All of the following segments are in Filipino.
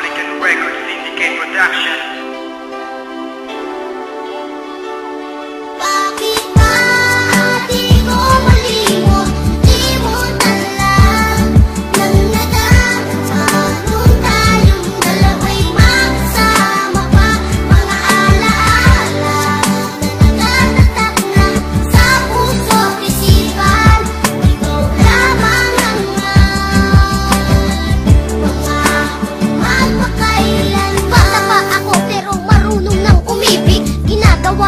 Republican Records Syndicate Production.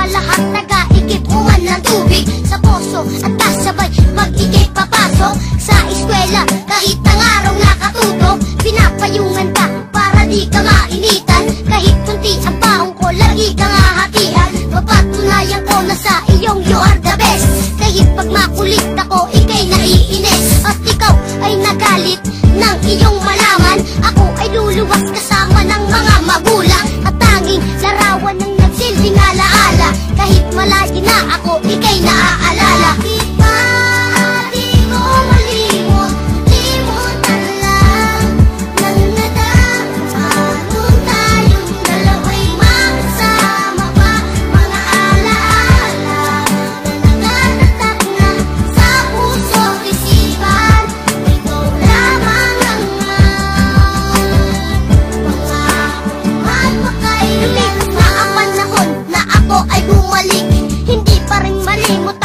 Lahat nag-aikip uman ng tubig sa poso at kasabay mag-ikip papasok sa eskwela. Kahit ang araw nakatuto, pinapayungan ka para di ka mainitan. Kahit kunti ang baong ko, lagi kang hahatian. Mapatunayan ko na sa iyong you are the best. Kahit pag makulit ako, ikay naiinis. At ikaw ay nagalit ng iyong malaman. Ako ay luluwas kasama ng mga magulang. At tanging larawan ng nagsilbing alaala. Kahit malayo na ako, ikay naaalala. Bakit ba di ko malimot? Limutan lang ng nadama. Nung tayong dalawa'y makasama pa. Mga alaala na nagtatatak na sa puso't isipan. Ikaw lamang ang magmamahal makailan. Lumipas na ang panahon na ako ay bumalik. Hindi pa rin malimot